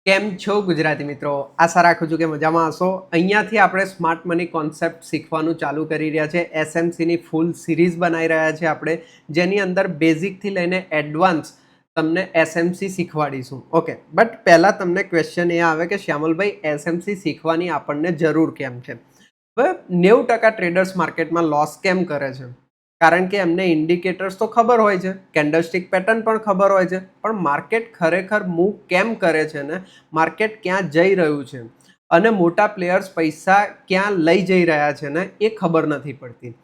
કેમ છો ગુજરાતી મિત્રો? આશા રાખું છું કે મજામાં હશો. અહીંયાથી આપણે સ્માર્ટ મની કોન્સેપ્ટ શીખવાનું ચાલુ કરી રહ્યા છે. એસએમસીની ફૂલ સિરીઝ બનાવી રહ્યા છે આપણે, જેની અંદર બેઝિકથી લઈને એડવાન્સ તમને એસએમસી શીખવાડીશું. ઓકે, બટ પહેલાં તમને ક્વેશ્ચન એ આવે કે શ્યામલભાઈ, એસએમસી શીખવાની આપણને જરૂર કેમ છે? હવે 90% ટ્રેડર્સ માર્કેટમાં લોસ કેમ કરે છે? કારણ કે એમને ઇન્ડિકેટર્સ તો ખબર હોય છે, કેન્ડલસ્ટિક પેટર્ન પણ ખબર હોય છે, પણ માર્કેટ ખરેખર મૂવ કેમ કરે છે ને માર્કેટ ક્યાં જઈ રહ્યું છે અને મોટા પ્લેયર્સ પૈસા ક્યાં લઈ જઈ રહ્યા છે ને એ ખબર નથી પડતી.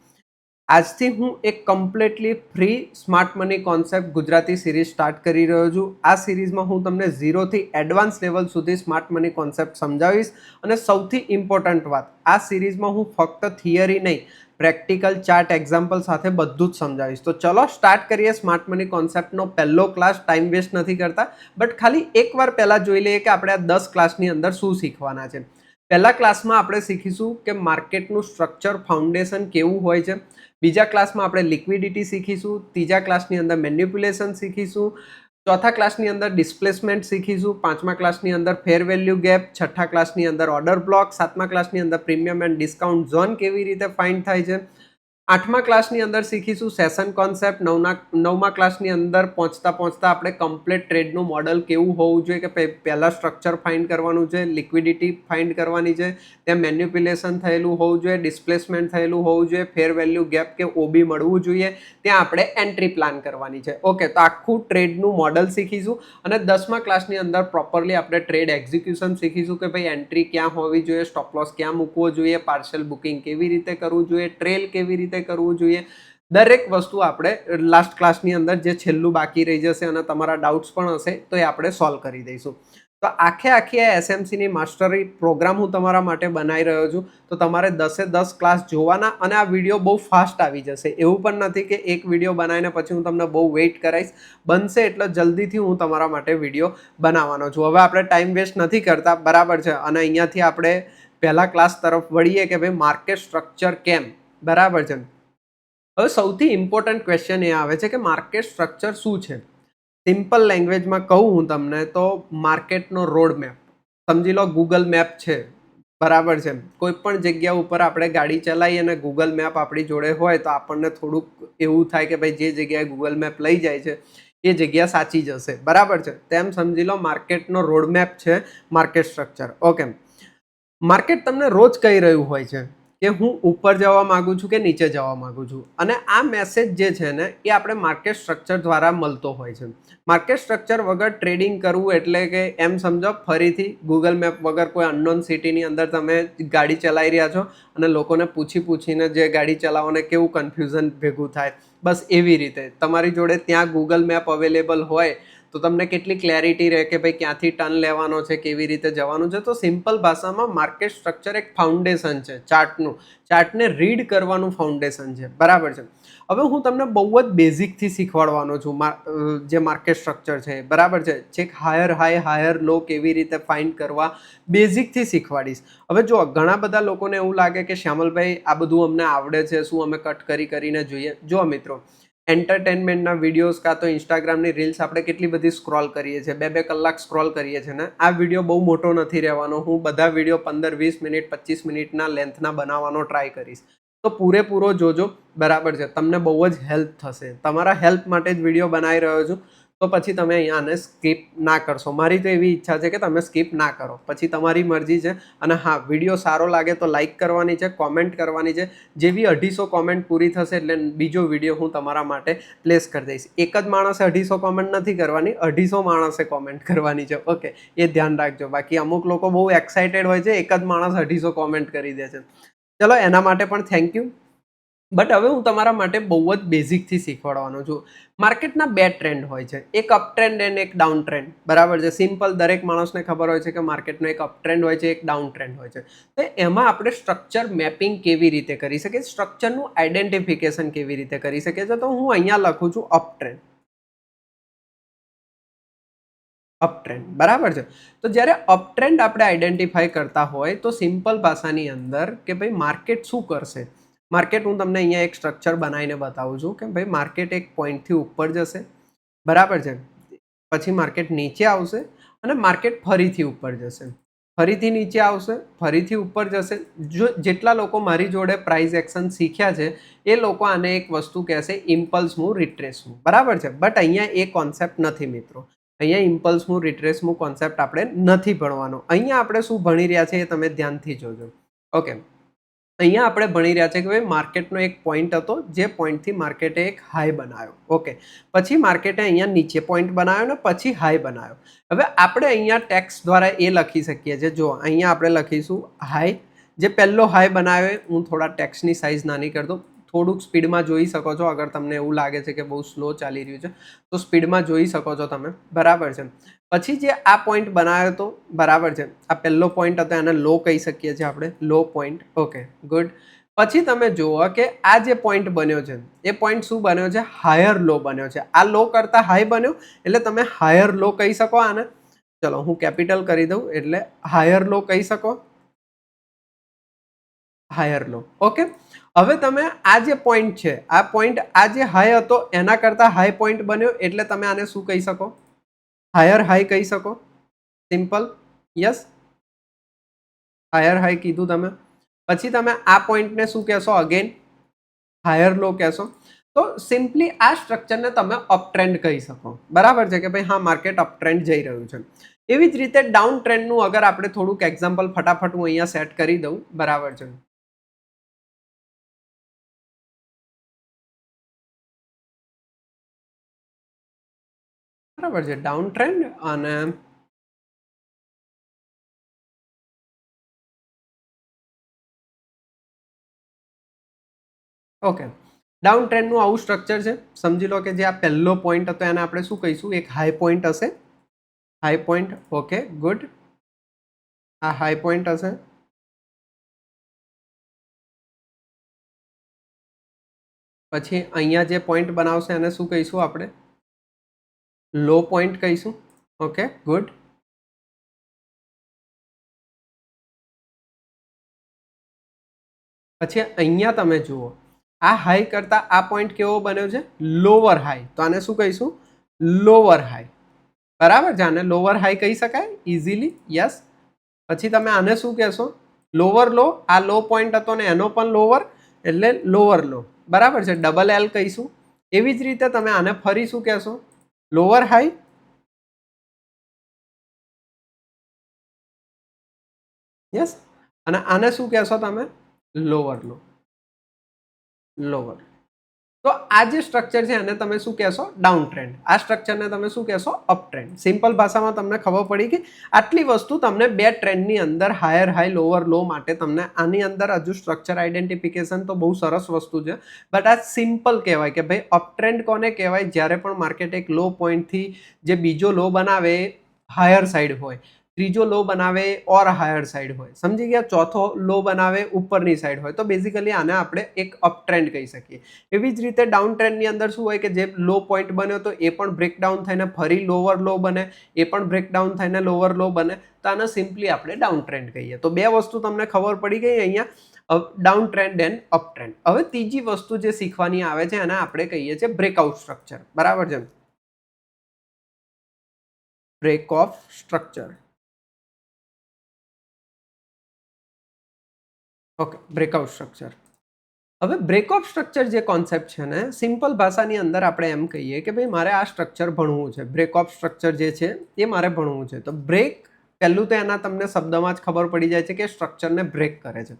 આજથી હું એક completely free smart money concept Gujarati series start કરી રહ્યો છું. આ સિરીઝમાં હું તમને ઝીરોથી એડવાન્સ લેવલ સુધી સ્માર્ટ મની કોન્સેપ્ટ સમજાવીશ. અને સૌથી ઇમ્પોર્ટન્ટ વાત, આ સિરીઝમાં હું ફક્ત થિયરી નહીં, પ્રેક્ટિકલ ચાર્ટ એક્ઝામ્પલ સાથે બધું જ સમજાવીશ. તો ચલો સ્ટાર્ટ કરીએ સ્માર્ટ મની કોન્સેપ્ટનો પહેલો ક્લાસ. ટાઈમ વેસ્ટ નથી કરતા, બટ ખાલી એકવાર પહેલાં જોઈ લઈએ કે આપણે આ 10 ક્લાસની અંદર શું શીખવાના છે. પહેલા ક્લાસમાં આપણે શીખીશું કે માર્કેટનું સ્ટ્રક્ચર, ફાઉન્ડેશન કેવું હોય છે. બીજા ક્લાસમાં આપણે લિક્વિડિટી શીખીશું. ત્રીજા ક્લાસની અંદર મેન્યુપ્યુલેશન શીખીશું. ચોથા ક્લાસની અંદર ડિસ્પ્લેસમેન્ટ શીખીશું. પાંચમા ક્લાસની અંદર ફેર વેલ્યુ ગેપ. છઠ્ઠા ક્લાસની અંદર ઓર્ડર બ્લોક. સાતમા ક્લાસની અંદર પ્રીમિયમ એન્ડ ડિસ્કાઉન્ટ ઝોન કેવી રીતે ફાઇન્ડ થાય છે. આઠમા ક્લાસની અંદર શીખીશું સેશન કોન્સેપ્ટ. નવમા ક્લાસની અંદર પહોંચતા આપણે કમ્પ્લીટ ટ્રેડનું મોડલ કેવું હોવું જોઈએ, કે પહેલાં સ્ટ્રક્ચર ફાઇન્ડ કરવાનું છે, લિક્વિડિટી ફાઇન્ડ કરવાની છે, ત્યાં મેન્યુપ્યુલેશન થયેલું હોવું જોઈએ, ડિસ્પ્લેસમેન્ટ થયેલું હોવું જોઈએ, ફેર વેલ્યુ ગેપ કે ઓબી મળવું જોઈએ, ત્યાં આપણે એન્ટ્રી પ્લાન કરવાની છે. ઓકે, તો આખું ટ્રેડનું મોડલ શીખીશું. અને 10મા ક્લાસની અંદર પ્રોપરલી આપણે ટ્રેડ એક્ઝિક્યુશન શીખીશું કે ભાઈ એન્ટ્રી ક્યાં હોવી જોઈએ, સ્ટોપ લોસ ક્યાં મૂકવો જોઈએ, પાર્શિયલ બુકિંગ કેવી રીતે કરવું જોઈએ, ટ્રેલ કેવી રીતે કરવું જોઈએ. દરેક વસ્તુ આપણે લાસ્ટ ક્લાસની અંદર, જે છેલ્લું બાકી રહી જશે અને તમારા ડાઉટ્સ પણ હશે તો એ આપણે સોલ્વ કરી દઈશું. તો આખી આ એસએમસીની માસ્ટરી પ્રોગ્રામ હું તમારા માટે બનાવી રહ્યો છું. તો તમારે 10 ક્લાસ જોવાના, અને આ વિડીયો બહુ ફાસ્ટ આવી જશે. એવું પણ નથી કે એક વિડીયો બનાવીને પછી હું તમને બહુ વેઇટ કરાવીશ. બનશે એટલે જલ્દીથી હું તમારા માટે વિડીયો બનાવવાનો છું. હવે આપણે ટાઈમ વેસ્ટ નથી કરતા, બરાબર છે. અને અહીંયાથી આપણે પહેલા ક્લાસ તરફ વળીએ કે ભાઈ માર્કેટ સ્ટ્રક્ચર કેમ, બરાબર છે. હવે સૌથી ઇમ્પોર્ટન્ટ ક્વેશ્ચન એ આવે છે કે માર્કેટ સ્ટ્રક્ચર શું છે. સિમ્પલ લેંગ્વેજમાં કહું હું તમને તો માર્કેટનો રોડ મેપ સમજી લો. ગૂગલ મેપ છે, બરાબર છે. કોઈ પણ જગ્યા ઉપર આપણે ગાડી ચલાવીએ અને ગૂગલ મેપ આપણી જોડે હોય તો આપણને થોડુંક એવું થાય કે ભાઈ જે જગ્યાએ ગૂગલ મેપ લઈ જાય છે એ જગ્યા સાચી જ હશે, બરાબર છે. તેમ સમજી લો માર્કેટનો રોડ મેપ છે માર્કેટ સ્ટ્રક્ચર. ઓકે, માર્કેટ તમને રોજ કહી રહ્યું હોય છે કે હું ઉપર જવા માંગુ છું કે નીચે જવા માંગુ છું, અને આ મેસેજ જે છે ને એ આપણે માર્કેટ સ્ટ્રક્ચર દ્વારા મળતો હોય છે. માર્કેટ સ્ટ્રક્ચર વગર ટ્રેડિંગ કરવું એટલે કે એમ સમજો ફરીથી ગૂગલ મેપ વગર કોઈ અનનોન સિટીની અંદર તમે ગાડી ચલાવી રહ્યા છો અને લોકોને પૂછીને જે ગાડી ચલાવવાને કેવું કન્ફ્યુઝન ભેગું થાય, બસ એવી રીતે તમારી જોડે ત્યાં ગૂગલ મેપ અવેલેબલ હોય તો તમને કેટલી ક્લેરિટી રહે કે ભાઈ ક્યાંથી ટર્ન લેવાનો છે, કેવી રીતે જવાનું છે. તો સિમ્પલ ભાષામાં માર્કેટ સ્ટ્રક્ચર એક ફાઉન્ડેશન છે ચાર્ટને રીડ કરવાનું ફાઉન્ડેશન છે, બરાબર છે. હવે હું તમને બહુ જ બેઝિકથી શીખવાડવાનો છું જે માર્કેટ સ્ટ્રક્ચર છે, બરાબર છે. છેક હાયર હાઈ, હાયર લો કેવી રીતે ફાઇન્ડ કરવા, બેઝિકથી શીખવાડીશ. હવે જો ઘણા બધા લોકોને એવું લાગે કે શ્યામલભાઈ આ બધું અમને આવડે છે, શું અમે કટ કરીને જોઈએ? જો મિત્રો, એન્ટરટેનમેન્ટના વિડીયોઝ કાં તો ઇન્સ્ટાગ્રામની રીલ્સ આપણે કેટલી બધી સ્ક્રોલ કરીએ છીએ, 2-2 કલાક સ્ક્રોલ કરીએ છીએ ને. આ વિડીયો બહુ મોટો નથી રહેવાનો. હું બધા વિડીયો 15-20 મિનિટ 25 મિનિટના લેન્થના બનાવવાનો ટ્રાય કરીશ. તો પૂરેપૂરો જોજો, બરાબર છે. તમને બહુ જ હેલ્પ થશે. તમારા હેલ્પ માટે જ વિડીયો બનાવી રહ્યો છું. તો પછી તમે અહીંયા આને સ્કીપ ના કરશો. મારી તો એવી ઈચ્છા છે કે તમે સ્કીપ ના કરો, પછી તમારી મરજી છે. અને હા, વિડીયો સારો લાગે તો લાઇક કરવાની છે, કોમેન્ટ કરવાની છે. જેવી 250 કોમેન્ટ પૂરી થશે એટલે બીજો વિડીયો હું તમારા માટે પ્લેસ કરી દઈશ. એક જ માણસે 250 કોમેન્ટ નથી કરવાની, 250 માણસે કોમેન્ટ કરવાની છે. ઓકે, એ ધ્યાન રાખજો. બાકી અમુક લોકો બહુ એક્સાઇટેડ હોય છે, એક જ માણસ 250 કોમેન્ટ કરી દે છે. ચલો, એના માટે પણ થેન્ક યુ. બટ હવે હું તમારા માટે બહુ જ બેઝિકથી શીખવાડવાનો છું. માર્કેટના 2 ટ્રેન્ડ હોય છે, એક અપ ટ્રેન્ડ અને એક ડાઉન ટ્રેન્ડ, બરાબર છે. સિમ્પલ દરેક માણસને ખબર હોય છે કે માર્કેટનો એક અપ ટ્રેન્ડ હોય છે, એક ડાઉન ટ્રેન્ડ હોય છે. તો એમાં આપણે સ્ટ્રક્ચર મેપિંગ કેવી રીતે કરી શકીએ, સ્ટ્રક્ચરનું આઈડેન્ટિફિકેશન કેવી રીતે કરી શકીએ છીએ. તો હું અહીંયા લખું છું અપ ટ્રેન્ડ, બરાબર છે. તો જ્યારે અપ ટ્રેન્ડ આપણે આઈડેન્ટિફાઈ કરતા હોય તો સિમ્પલ ભાષાની અંદર કે ભાઈ માર્કેટ શું કરશે. માર્કેટ, હું તમને અહીંયા એક સ્ટ્રક્ચર બનાવીને બતાવું છું કે ભાઈ માર્કેટ એક પોઈન્ટથી ઉપર જશે, બરાબર છે. પછી માર્કેટ નીચે આવશે અને માર્કેટ ફરીથી ઉપર જશે, ફરીથી નીચે આવશે, ફરીથી ઉપર જશે. જો જેટલા લોકો મારી જોડે પ્રાઇસ એક્શન શીખ્યા છે એ લોકો આને એક વસ્તુ કહેશે ઇમ્પલ્સ મૂવ રિટ્રેસ મૂવ, બરાબર છે. બટ અહીંયા એ કોન્સેપ્ટ નથી મિત્રો. અહીંયા impulse move retrace move concept આપણે નથી ભણવાનો. અહીંયા આપણે શું ભણી રહ્યા છે એ તમે ધ્યાનથી જોજો. ઓકે, અહીંયા આપણે ભણી રહ્યા છે કે ભાઈ માર્કેટનો એક પોઈન્ટ હતો, જે પોઈન્ટથી માર્કેટે એક હાઈ બનાવ્યો. ઓકે, પછી માર્કેટે અહીંયા નીચે પોઈન્ટ બનાવ્યો ને પછી હાઈ બનાવ્યો. હવે આપણે અહીંયા ટેક્સ દ્વારા એ લખી શકીએ છીએ. જો અહીંયા આપણે લખીશું હાઈ, જે પહેલો હાઈ બનાવ્યો. હું થોડા ટેક્સની સાઇઝ નાની કરી દઉં, થોડુંક સ્પીડમાં જોઈ શકો છો. અગર તમને એવું લાગે છે કે બહુ સ્લો ચાલી રહ્યું છે તો સ્પીડમાં જોઈ શકો છો તમે, બરાબર છે. પછી જે આ પોઈન્ટ બનાવ્યો હતો, બરાબર છે, આ પહેલો પોઈન્ટ હતો, એને લો કહી શકીએ છીએ આપણે, લો પોઈન્ટ. Okay, good. પછી તમે જુઓ કે આ જે પોઈન્ટ બન્યો છે એ પોઈન્ટ શું બન્યો છે? હાયર લો બન્યો છે. આ લો કરતા હાઈ બન્યો એટલે તમે હાયર લો કહી શકો આને. ચલો હું કેપિટલ કરી દઉં એટલે હાયર લો કહી શકો, હાયર લો. ઓકે, હવે તમે આ જે પોઈન્ટ છે, આ પોઈન્ટ આ જે હાઈ હતો એના કરતા હાઈ પોઈન્ટ બન્યો એટલે તમે આને શું કહી શકો? હાયર હાઈ કહી શકો. સિમ્પલ. યસ, હાયર હાઈ કીધું તમે. પછી તમે આ પોઈન્ટને શું કહેશો? અગેન હાયર લો કહેશો. તો સિમ્પલી આ સ્ટ્રક્ચરને તમે અપ ટ્રેન્ડ કહી શકો, બરાબર છે, કે ભાઈ હા માર્કેટ અપ ટ્રેન્ડ જઈ રહ્યું છે. એવી જ રીતે ડાઉન ટ્રેન્ડનું અગર આપણે થોડુંક એક્ઝામ્પલ ફટાફટ હું અહીંયા સેટ કરી દઉં, બરાબર છે. બરાબર છે, ડાઉન ટ્રેન્ડ. અને ઓકે, ડાઉન ટ્રેન્ડનું આવું સ્ટ્રક્ચર છે. સમજી લો કે જે આ પહેલો પોઈન્ટ હતો એને આપણે શું કહીશું? એક હાઈ પોઈન્ટ હશે. High point. Okay, good. આ હાઈ પોઈન્ટ હશે. પછી અહીંયા જે પોઈન્ટ બનાવશે એને શું કહીશું આપણે? લો પોઈન્ટ કહીશું. Okay, good. પછી અહીંયા તમે જુઓ, આ હાઈ કરતા આ પોઈન્ટ કેવો બન્યો છે? Lower high. તો આને શું કહીશું? Lower high. બરાબર છે, આને લોઅર હાઈ કહી શકાય ઇઝીલી. યસ. પછી તમે આને શું કહેશો? લોઅર લો. આ લો પોઈન્ટ હતો ને એનો પણ લોઅર એટલે લોઅર લો, બરાબર છે, ડબલ એલ કહીશું. એવી જ રીતે તમે આને ફરી શું કહેશો? Lower high. યસ. અને આને શું કહેશો તમે? લોઅર લો. લોઅર. તો આ જે સ્ટ્રક્ચર છે એને તમે શું કહેશો? Down trend. આ સ્ટ્રક્ચરને તમે શું કહેશો? Up trend. સિમ્પલ ભાષામાં તમને ખબર પડી કે આટલી વસ્તુ તમને બે ટ્રેન્ડની અંદર હાયર હાઈ લોઅર લો માટે તમને આની અંદર હજુ સ્ટ્રક્ચર આઈડેન્ટિફિકેશન તો બહુ સરસ વસ્તુ છે, બટ આ સિમ્પલ કહેવાય કે ભાઈ અપ ટ્રેન્ડ કોને કહેવાય? જ્યારે પણ માર્કેટ એક લો પોઈન્ટથી જે બીજો લો બનાવે હાયર સાઈડ હોય, ત્રીજો લો બનાવે ઓર હાયર સાઈડ હોય, સમજી ગયા? ચોથો લો બનાવે ઉપરની સાઈડ હોય. તો બેઝિકલી આને આપણે એક અપ ટ્રેન્ડ કહી શકીએ. એવી જ રીતે ડાઉન ટ્રેન્ડની અંદર શું હોય કે જે લો પોઈન્ટ બન્યો તો એ પણ બ્રેકડાઉન થઈને ફરી લોઅર લો બને, એ પણ બ્રેકડાઉન થઈને લોઅર લો બને. તો આને સિમ્પલી આપણે ડાઉન ટ્રેન્ડ કહીએ. તો બે વસ્તુ તમને ખબર પડી ગઈ અહીંયા, down trend end up trend. હવે ત્રીજી વસ્તુ જે શીખવાની આવે છે એને આપણે કહીએ છીએ બ્રેકઆઉટ સ્ટ્રક્ચર, બરાબર છે, break of structure. Okay, breakout structure. હવે બ્રેકઓફ સ્ટ્રક્ચર જે કોન્સેપ્ટ છે ને, સિમ્પલ ભાષાની અંદર આપણે એમ કહીએ કે ભાઈ મારે આ સ્ટ્રક્ચર ભણવું છે, બ્રેકઓફ સ્ટ્રક્ચર જે છે એ મારે ભણવું છે. તો બ્રેક, પહેલું તો એના તમને શબ્દમાં જ ખબર પડી જાય છે કે સ્ટ્રક્ચરને બ્રેક કરે છે.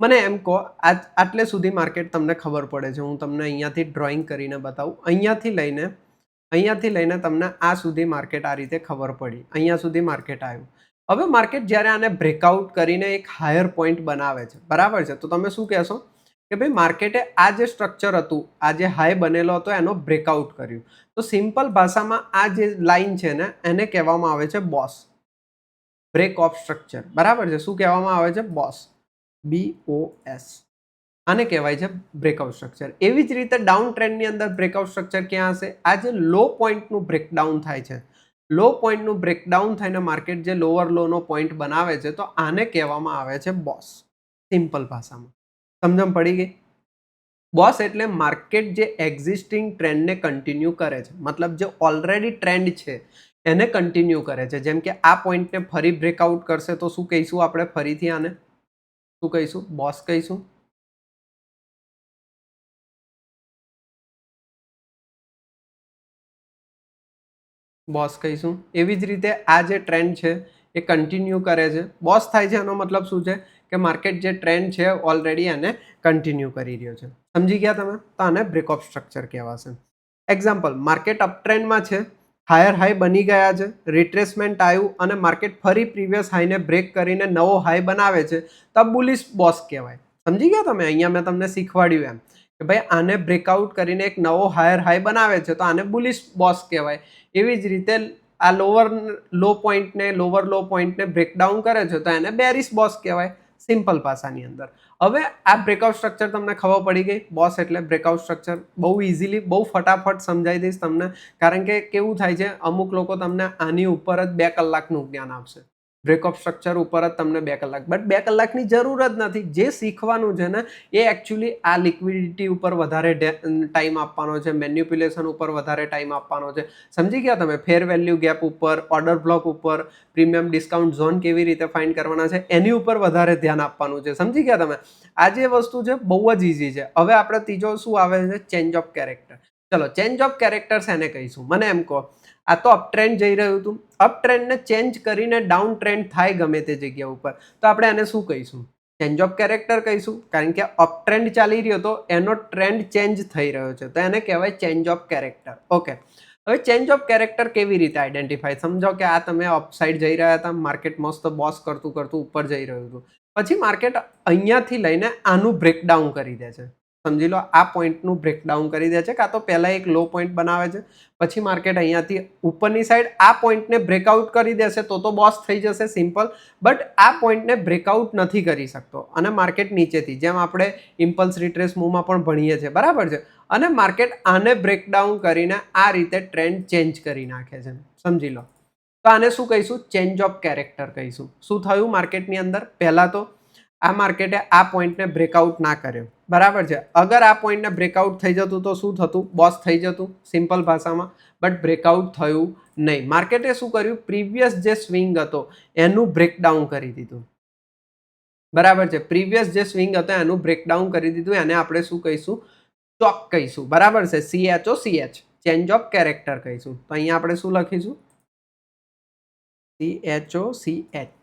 મને એમ કહો, આટલે સુધી માર્કેટ તમને ખબર પડે છે. હું તમને અહીંયાથી ડ્રોઈંગ કરીને બતાવું. અહીંયાથી લઈને તમને આ સુધી માર્કેટ આ રીતે ખબર પડી, અહીંયા સુધી માર્કેટ આવ્યું. હવે માર્કેટ જ્યારે આને બ્રેકઆઉટ કરીને એક હાયર પોઈન્ટ બનાવે છે, બરાબર છે, તો તમે શું કહેશો કે ભાઈ માર્કેટે આ જે સ્ટ્રક્ચર હતું, આ જે હાઈ બનેલો હતો એનો બ્રેકઆઉટ કર્યું. તો સિમ્પલ ભાષામાં આ જે લાઈન છે ને એને કહેવામાં આવે છે બોસ, બ્રેક ઓફ સ્ટ્રક્ચર, બરાબર છે. શું કહેવામાં આવે છે? Boss, BOS. આને કહેવાય છે બ્રેકઆઉટ સ્ટ્રક્ચર. એવી જ રીતે ડાઉન ટ્રેન્ડની અંદર બ્રેકઆઉટ સ્ટ્રક્ચર ક્યાં હશે? આ જે લો પોઈન્ટનું બ્રેકડાઉન થાય છે, લો પોઈન્ટનું બ્રેકડાઉન થઈને માર્કેટ જે લોઅર લોનો પોઈન્ટ બનાવે છે, તો આને કહેવામાં આવે છે બોસ. સિમ્પલ ભાષામાં સમજણ પડી ગઈ? બોસ એટલે માર્કેટ જે એક્ઝિસ્ટિંગ ટ્રેન્ડને કન્ટિન્યુ કરે છે, મતલબ જે ઓલરેડી ટ્રેન્ડ છે એને કન્ટિન્યુ કરે છે. જેમ કે આ પોઈન્ટને ફરી બ્રેકઆઉટ કરશે તો શું કહીશું આપણે ફરીથી આને? શું કહીશું? બોસ કહીશું. બોસ કહીશું. એવી જ રીતે આ જે ટ્રેન્ડ છે એ કન્ટિન્યુ કરે છે. બોસ થાય છે એનો મતલબ શું છે કે માર્કેટ જે ટ્રેન્ડ છે ઓલરેડી એને કન્ટિન્યુ કરી રહ્યો છે. સમજી ગયા તમે? તો આને બ્રેક ઓફ સ્ટ્રક્ચર કહેવાશે. એક્ઝામ્પલ, માર્કેટ અપ ટ્રેન્ડમાં છે, હાયર હાઈ બની ગયા છે, રિટ્રેસમેન્ટ આવ્યું અને માર્કેટ ફરી પ્રીવિયસ હાઈને બ્રેક કરીને નવો હાઈ બનાવે છે, તો આ બુલિશ બોસ કહેવાય. સમજી ગયા તમે? અહીંયા મેં તમને શીખવાડ્યું એમ કે ભાઈ આને બ્રેકઆઉટ કરીને એક નવો હાયર હાઈ બનાવે છે તો આને બુલિશ બોસ કહેવાય. એવી જ રીતે આ લોવર લો પોઈન્ટને બ્રેકડાઉન કરે છે તો એને બેરિશ બોસ કહેવાય સિમ્પલ ભાષાની અંદર. હવે આ બ્રેકઆઉટ સ્ટ્રક્ચર તમને ખબર પડી ગઈ. બોસ એટલે બ્રેકઆઉટ સ્ટ્રક્ચર. બહુ ઇઝીલી, બહુ ફટાફટ સમજાવી દઈશ તમને, કારણ કે કેવું થાય છે અમુક લોકો તમને આની ઉપર જ 2 કલાકનું જ્ઞાન આપશે. બ્રેકઅપ સ્ટ્રક્ચર ઉપર જ તમને 2 કલાક, બટ 2 કલાકની જરૂર જ નથી. જે શીખવાનું છે ને એ એકચ્યુઅલી આ લિક્વિડિટી ઉપર વધારે ટાઈમ આપવાનો છે, મેન્યુપ્યુલેશન ઉપર વધારે ટાઈમ આપવાનો છે. સમજી ગયા તમે? ફેર વેલ્યુ ગેપ ઉપર, ઓર્ડર બ્લોક ઉપર, પ્રીમિયમ ડિસ્કાઉન્ટ ઝોન કેવી રીતે ફાઇન્ડ કરવાના છે એની ઉપર વધારે ધ્યાન આપવાનું છે. સમજી ગયા તમે? આ જે વસ્તુ છે બહુ જ ઇઝી છે. હવે આપણે ત્રીજો શું આવે છે? Change of character. ચલો, ચેન્જ ઓફ કેરેક્ટર એને કહીશું? મને એમ કહો, આ તો અપ ટ્રેન્ડ જઈ રહ્યું હતું, અપ ટ્રેન્ડને ચેન્જ કરીને ડાઉન ટ્રેન્ડ થાય ગમે તે જગ્યા ઉપર, તો આપણે એને શું કહીશું? ચેન્જ ઓફ કેરેક્ટર કહીશું, કારણ કે અપ ટ્રેન્ડ ચાલી રહ્યો તો એનો ટ્રેન્ડ ચેન્જ થઈ રહ્યો છે તો એને કહેવાય ચેન્જ ઓફ કેરેક્ટર. ઓકે, હવે ચેન્જ ઓફ કેરેક્ટર કેવી રીતે આઈડેન્ટિફાય? સમજો કે આ તમે અપસાઇડ જઈ રહ્યા હતા, માર્કેટ મસ્ત બોસ કરતું કરતું ઉપર જઈ રહ્યું હતું, પછી માર્કેટ અહીંયાથી લઈને આનું બ્રેકડાઉન કરી દે છે. સમજી લો, આ પોઈન્ટનું બ્રેકડાઉન કરી દે છે, કાં તો પહેલા એક લો પોઈન્ટ બનાવે છે, પછી માર્કેટ અહીંયાથી ઉપરની સાઈડ આ પોઈન્ટને બ્રેકઆઉટ કરી દેશે તો બોસ થઈ જશે સિમ્પલ. બટ આ પોઈન્ટને બ્રેકઆઉટ નથી કરી શકતો અને માર્કેટ નીચેથી, જેમ આપણે ઇમ્પલ્સ રિટ્રેસ મૂવમાં પણ ભણીએ છીએ, બરાબર છે, અને માર્કેટ આને બ્રેકડાઉન કરીને આ રીતે ટ્રેન્ડ ચેન્જ કરી નાખે છે. સમજી લો, તો આને શું કહીશું? ચેન્જ ઓફ કેરેક્ટર કહીશું. શું થયું માર્કેટની અંદર? પહેલા તો આ માર્કેટે આ પોઈન્ટને બ્રેકઆઉટ ના કર્યો, બરાબર છે. અગર આ પોઈન્ટને બ્રેકઆઉટ થઈ જતું તો શું થતું? બોસ થઈ જતું સિમ્પલ ભાષામાં. બટ બ્રેકઆઉટ થયું નહીં. માર્કેટે શું કર્યું? પ્રીવિયસ જે સ્વિંગ હતો એનું બ્રેકડાઉન કરી દીધું, બરાબર છે. પ્રીવિયસ જે સ્વિંગ હતો એનું બ્રેકડાઉન કરી દીધું. એને આપણે શું કહીશું? ચોક કહીશું, બરાબર છે. CHOCH, ચેન્જ ઓફ કેરેક્ટર કહીશું. તો અહીંયા આપણે શું લખીશું? CHOCH,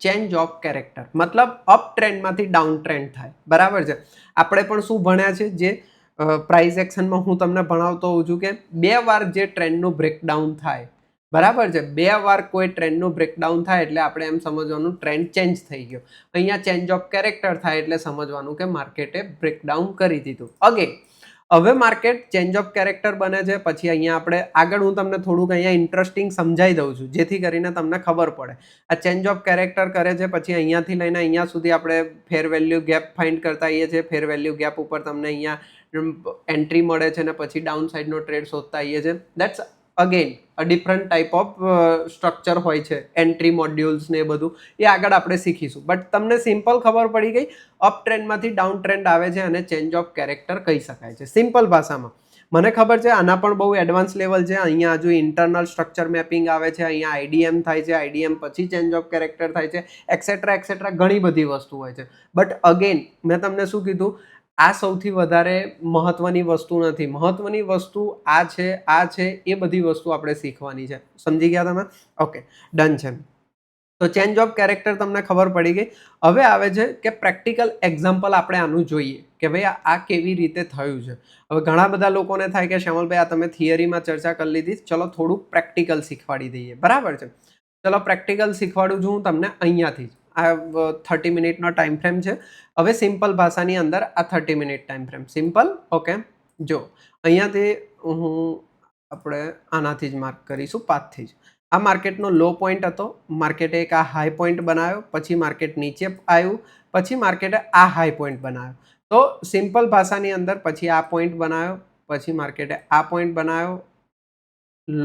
change of character. મતલબ અપ ટ્રેન્ડમાંથી ડાઉન ટ્રેન્ડ થાય, બરાબર છે. આપણે પણ શું ભણ્યા છે, જે પ્રાઇસ એક્શનમાં હું તમને ભણાવતો હોઉં છું, કે 2 વાર જે ટ્રેન્ડનું બ્રેકડાઉન થાય, બરાબર છે, 2 વાર કોઈ ટ્રેન્ડનું બ્રેકડાઉન થાય એટલે આપણે એમ સમજવાનું ટ્રેન્ડ ચેન્જ થઈ ગયો. અહીંયા ચેન્જ ઓફ કેરેક્ટર થાય એટલે સમજવાનું કે માર્કેટે બ્રેકડાઉન કરી દીધું. અગેન હવે માર્કેટ ચેન્જ ઓફ કેરેક્ટર બને છે, પછી અહીંયા આપણે આગળ હું તમને થોડુંક અહીંયા ઇન્ટરેસ્ટિંગ સમજાવી દઉં છું, જેથી કરીને તમને ખબર પડે. આ ચેન્જ ઓફ કેરેક્ટર કરે છે, પછી અહીંયાથી લઈને અહીંયા સુધી આપણે ફેર વેલ્યુ ગેપ ફાઇન્ડ કરતા આવીએ છીએ. ફેર વેલ્યુ ગેપ ઉપર તમને અહીંયા એન્ટ્રી મળે છે અને પછી ડાઉન સાઇડનો ટ્રેડ શોધતા આવીએ છીએ. That's again a different type of structure હોય છે, એન્ટ્રી મોડ્યુલ્સ ને એ બધું એ આગળ આપણે શીખીશું. બટ તમને સિમ્પલ ખબર પડી ગઈ, અપ ટ્રેન્ડમાંથી ડાઉન ટ્રેન્ડ આવે છે અને ચેન્જ ઓફ કેરેક્ટર કહી શકાય છે સિમ્પલ ભાષામાં. મને ખબર છે આના પણ બહુ એડવાન્સ લેવલ છે. અહીંયા હજુ ઇન્ટરનલ સ્ટ્રક્ચર મેપિંગ આવે છે, અહીંયા આઈડીએમ થાય છે, આઈડીએમ પછી ચેન્જ ઓફ કેરેક્ટર થાય છે, એક્સેટ્રા એક્સેટ્રા ઘણી બધી વસ્તુ હોય છે. બટ અગેન મેં તમને શું કીધું, આ સૌથી વધારે મહત્વની વસ્તુ નથી. મહત્વની વસ્તુ આ છે, એ બધી વસ્તુ આપણે શીખવાની છે. સમજી ગયા તમે? ઓકે, ડન છે. તો ચેન્જ ઓફ કેરેક્ટર તમને ખબર પડી ગઈ. હવે આવે છે કે પ્રેક્ટિકલ એક્ઝામ્પલ આપણે આનું જોઈએ કે ભાઈ આ કેવી રીતે થયું છે. હવે ઘણા બધા લોકોને થાય કે શ્યામલભાઈ આ તમે થિયરીમાં ચર્ચા કરી લીધી, ચલો થોડુંક પ્રેક્ટિકલ શીખવાડી દઈએ, બરાબર છે. ચલો પ્રેક્ટિકલ શીખવાડું છું હું તમને અહીંયાથી જ. આ 30 મિનિટનો ટાઈમ ફ્રેમ છે. હવે સિમ્પલ ભાષાની અંદર આ 30 minute time frame simple. Okay, જો અહીંયાથી હું આપણે આનાથી જ માર્ક કરીશું, 5થી જ. આ માર્કેટનો લો પોઈન્ટ હતો, માર્કેટે એક આ હાઈ પોઈન્ટ બનાવ્યો, પછી માર્કેટ નીચે આવ્યું, પછી માર્કેટે આ હાઈ પોઈન્ટ બનાવ્યો. તો સિમ્પલ ભાષાની અંદર પછી આ પોઈન્ટ બનાવ્યો, પછી માર્કેટે આ પોઈન્ટ બનાવ્યો,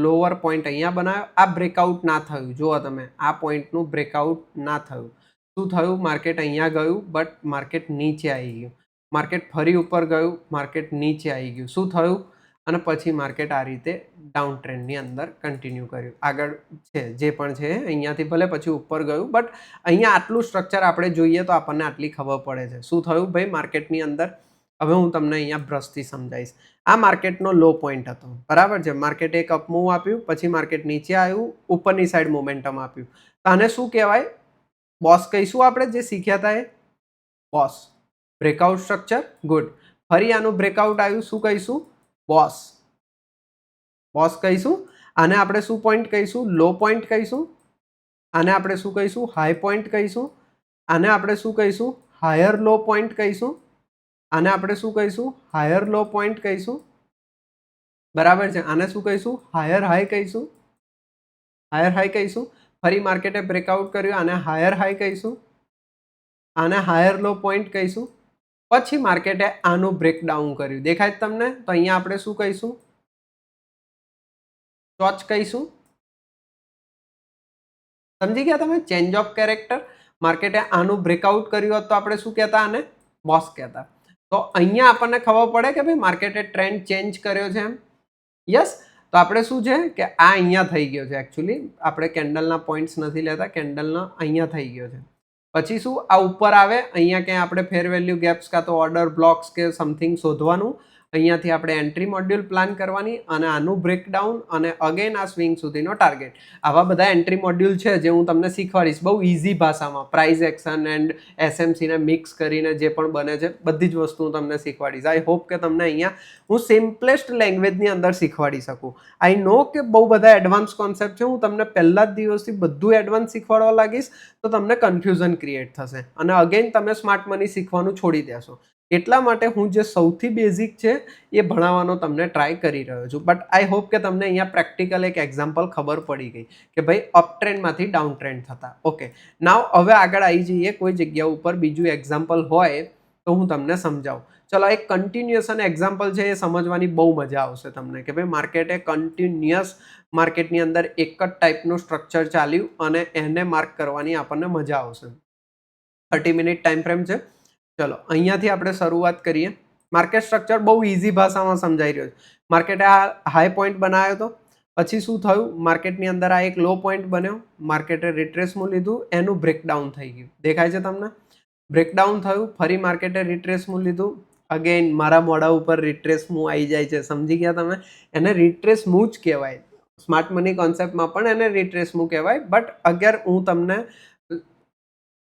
લોઅર પોઈન્ટ અહીંયા બનાવ્યો. આ બ્રેકઆઉટ ના થયું, જુઓ તમે, આ પોઈન્ટનું બ્રેકઆઉટ ના થયું. શું થયું? માર્કેટ અહીંયા ગયું બટ માર્કેટ નીચે આવી ગયું. માર્કેટ ફરી ઉપર ગયું, માર્કેટ નીચે આવી ગયું. શું થયું? અને પછી માર્કેટ આ રીતે ડાઉન ટ્રેન્ડની અંદર કન્ટિન્યુ કર્યું. આગળ છે જે પણ છે અહીંયાથી ભલે પછી ઉપર ગયું, બટ અહીંયા આટલું સ્ટ્રક્ચર આપણે જોઈએ તો આપણને આટલી ખબર પડે છે. શું થયું ભાઈ માર્કેટની અંદર? હવે હું તમને અહીંયા બ્રશથી સમજાવીશ. આ માર્કેટનો લો પોઈન્ટ હતો, બરાબર છે. માર્કેટે એક અપ મૂવ આપ્યું, પછી માર્કેટ નીચે આવ્યું, ઉપરની સાઈડ મોમેન્ટમ આપ્યું. તો આને શું કહેવાય? બોસ કહીશું આપણે, જે શીખ્યા હતા એ બોસ. Breakout structure, good. ફરી આનું બ્રેકઆઉટ આવ્યું, શું કહીશું? બોસ. બોસ કહીશું. આને આપણે શું પોઈન્ટ કહીશું? લો પોઈન્ટ કહીશું. આને આપણે શું કહીશું? હાઈ પોઈન્ટ કહીશું. આને આપણે શું કહીશું? હાયર લો પોઈન્ટ કહીશું. આને આપણે શું કહીશું? હાયર લો પોઈન્ટ કહીશું. બરાબર છે. આને શું કહીશું? હાયર હાઈ કહીશું. હાયર હાઈ કહીશું. ફરી માર્કેટે બ્રેકઆઉટ કર્યું, આને હાયર હાઈ કહીશું. આને હાયર લો પોઈન્ટ કહીશું. પછી માર્કેટે આનું બ્રેકડાઉન કર્યું, દેખાય તમને? તો અહીંયા આપણે શું કહીશું? ચોચ કહીશું. સમજી ગયા તમે? Change of character. માર્કેટે આનું બ્રેકઆઉટ કર્યું હોત તો આપણે શું કહેતા? આને બોસ કહેતા. તો અહીંયા આપણને ખબર પડે કે ભાઈ માર્કેટે ટ્રેન્ડ ચેન્જ કર્યો છે એમ. યસ. તો આપણે શું છે કે આ અહીંયા થઈ ગયો છે. એકચ્યુઅલી આપણે કેન્ડલના પોઈન્ટ્સ નથી લેતા, કેન્ડલના અહીંયા થઈ ગયો છે. પછી શું આ ઉપર આવે, અહીંયા ક્યાંય આપણે ફેર વેલ્યુ ગેપ્સ કાં તો ઓર્ડર બ્લોક્સ કે સમથિંગ શોધવાનું. અહીંયાથી આપણે એન્ટ્રી મોડ્યુલ પ્લાન કરવાની અને આનું બ્રેકડાઉન અને અગેન આ સ્વિંગ સુધીનો ટાર્ગેટ. આવા બધા એન્ટ્રી મોડ્યુલ છે જે હું તમને શીખવાડીશ બહુ ઇઝી ભાષામાં. પ્રાઇસ એક્શન એન્ડ એસએમસીને મિક્સ કરીને જે પણ બને છે બધી જ વસ્તુ હું તમને શીખવાડીશ. આઈ હોપ કે તમને અહીંયા હું સિમ્પલેસ્ટ લેંગ્વેજની અંદર શીખવાડી શકું. આઈ નો કે બહુ બધા એડવાન્સ કોન્સેપ્ટ છે. હું તમને પહેલા જ દિવસથી બધું એડવાન્સ શીખવાડવા લાગીશ તો તમને કન્ફ્યુઝન ક્રિએટ થશે અને અગેન તમે સ્માર્ટ મની શીખવાનું છોડી દેશો. એટલા માટે હું જે સૌથી બેઝિક છે એ ભણાવવાનો તમને ટ્રાય કરી રહ્યો છું. બટ આઈ હોપ કે તમને અહીંયા પ્રેક્ટિકલ એક એક્ઝામ્પલ ખબર પડી ગઈ કે ભાઈ અપ ટ્રેન્ડમાંથી ડાઉન ટ્રેન્ડ થતા. ઓકે, નાવ હવે આગળ આવી જઈએ. કોઈ જગ્યા ઉપર બીજું એક્ઝામ્પલ હોય તો હું તમને સમજાવું. ચલો, એક કન્ટિન્યુઅસ એક્ઝામ્પલ છે, એ સમજવાની બહુ મજા આવશે તમને કે ભાઈ માર્કેટે કન્ટિન્યુઅસ માર્કેટની અંદર એક જ ટાઈપનું સ્ટ્રક્ચર ચાલ્યું અને એને માર્ક કરવાની આપણને મજા આવશે. 30 મિનિટ ટાઈમ ફ્રેમ છે. ચલો અહીંયાથી આપણે શરૂઆત કરીએ. માર્કેટ સ્ટ્રક્ચર બહુ ઇઝી ભાષામાં સમજાઈ રહ્યો છે. માર્કેટે આ હાઈ પોઈન્ટ બનાવ્યો હતો, પછી શું થયું? માર્કેટની અંદર આ એક લો પોઈન્ટ બન્યો, માર્કેટે રિટ્રેસમાં લીધું, એનું બ્રેકડાઉન થઈ ગયું. દેખાય છે તમને? બ્રેકડાઉન થયું, ફરી માર્કેટે રિટ્રેસમાં લીધું. અગેન મારા મોઢા ઉપર રિટ્રેસમાં આવી જાય છે. સમજી ગયા તમે? એને રિટ્રેસમાં જ કહેવાય. સ્માર્ટ મની કોન્સેપ્ટમાં પણ એને રિટ્રેસમાં કહેવાય. બટ અગર હું તમને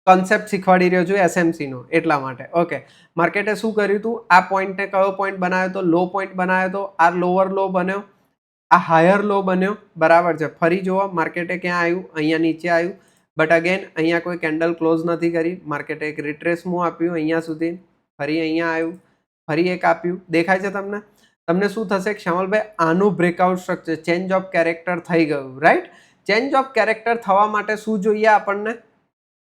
કોન્સેપ્ટ શીખવાડી રહ્યો છું એસએમસીનો, એટલા માટે. ઓકે, માર્કેટે શું કર્યું હતું? આ પોઈન્ટને કયો પોઈન્ટ બનાવ્યો હતો? લો પોઈન્ટ બનાવ્યો હતો. આ લોઅર લો બન્યો, આ હાયર લો બન્યો. બરાબર છે. ફરી જુઓ માર્કેટે ક્યાં આવ્યું? અહીંયા નીચે આવ્યું. બટ અગેન અહીંયા કોઈ કેન્ડલ ક્લોઝ નથી કરી. માર્કેટે એક રિટ્રેસ મૂવ આપ્યું અહીંયા સુધી, ફરી અહીંયા આવ્યું, ફરી એક આપ્યું. દેખાય છે તમને? તમને શું થશે શ્યામલભાઈ? આનું breakout structure, change of character થઈ ગયું, રાઈટ? ચેન્જ ઓફ કેરેક્ટર થવા માટે શું જોઈએ આપણને?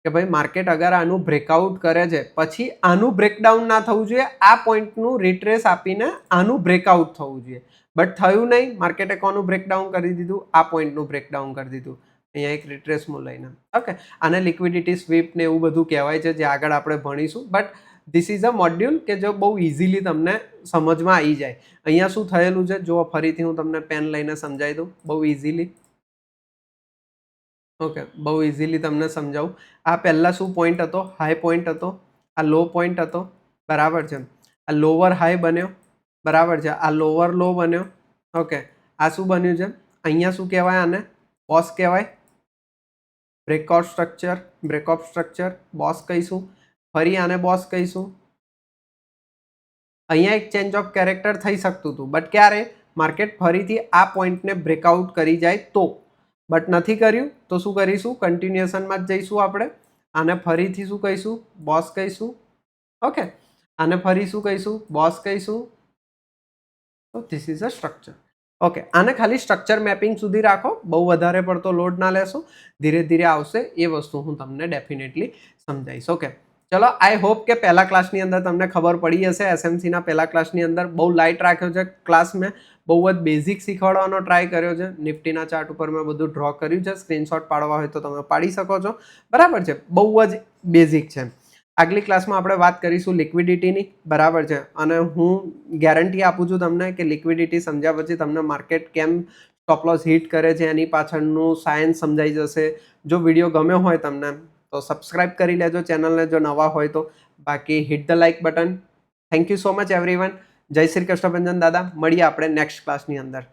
કે ભાઈ માર્કેટ અગર આનું બ્રેકઆઉટ કરે છે પછી આનું બ્રેકડાઉન ના થવું જોઈએ, આ પોઈન્ટનું રિટ્રેસ આપીને આનું બ્રેકઆઉટ થવું જોઈએ. બટ થયું નહીં. માર્કેટે કોનું બ્રેકડાઉન કરી દીધું? આ પોઈન્ટનું બ્રેકડાઉન કરી દીધું. અહીંયા એક રિટ્રેસમાં લઈને. ઓકે, આને લિક્વિડિટી સ્વીપ ને એવું બધું કહેવાય છે, જે આગળ આપણે ભણીશું. But this is a module કે જો બહુ ઇઝીલી તમને સમજમાં આવી જાય. અહીંયા શું થયેલું છે જો ફરીથી હું તમને પેન લઈને સમજાવી દઉં બહુ ઇઝીલી. ઓકે, બહુ ઇઝીલી તમને સમજાવું. આ પહેલાં શું પોઈન્ટ હતો? હાઈ પોઈન્ટ હતો. આ લો પોઈન્ટ હતો. બરાબર છે. આ લોવર હાઈ બન્યો. બરાબર છે. આ લોવર લો બન્યો. ઓકે, આ શું બન્યું છે? અહીંયા શું કહેવાય? આને બોસ કહેવાય. Breakout structure, breakup structure, boss કહીશું. ફરી આને બોસ કહીશું. અહીંયા એક ચેન્જ ઓફ કેરેક્ટર થઈ શકતું હતું, બટ ક્યારે? માર્કેટ ફરીથી આ પોઈન્ટને બ્રેકઆઉટ કરી જાય તો. બટ નથી કર્યું તો શું કરીશું? કન્ટિન્યુએશનમાં જ જઈશું આપણે. આને ફરીથી શું કહીશું? બોસ કહીશું. ઓકે, આને ફરી શું કહીશું? બોસ કહીશું. તો this is a structure. Okay, આને ખાલી સ્ટ્રક્ચર મેપિંગ સુધી રાખો, બહુ વધારે પડતો લોડ ના લેશો. ધીરે ધીરે આવશે એ વસ્તુ હું તમને ડેફિનેટલી સમજાવીશ. ઓકે, ચલો, આઈ હોપ કે પહેલા ક્લાસની અંદર તમને ખબર પડી હશે. એસએમસીના પહેલા ક્લાસની અંદર બહુ લાઇટ રાખ્યો છે ક્લાસ. મેં બહુ જ બેઝિક શીખવાડવાનો ટ્રાય કર્યો છે. નિફ્ટીના ચાર્ટ ઉપર મેં બધું ડ્રો કર્યું છે. સ્ક્રીનશોટ પાડવા હોય તો તમે પાડી શકો છો. બરાબર છે. બહુ જ બેઝિક છે. આગલી ક્લાસમાં આપણે વાત કરીશું લિક્વિડિટીની, બરાબર છે, અને હું ગેરંટી આપું છું તમને કે લિક્વિડિટી સમજ્યા પછી તમને માર્કેટ કેમ સ્ટોપ લોસ હિટ કરે છે એની પાછળનું સાયન્સ સમજાઈ જશે. જો વિડીયો ગમ્યો હોય તમને તો સબસ્ક્રાઇબ કરી લેજો ચેનલને જો નવા હોય તો. બાકી hit the like button. Thank you so much everyone. જય શ્રી કૃષ્ણ ભંજન દાદા. મળીએ આપણે નેક્સ્ટ ક્લાસની અંદર.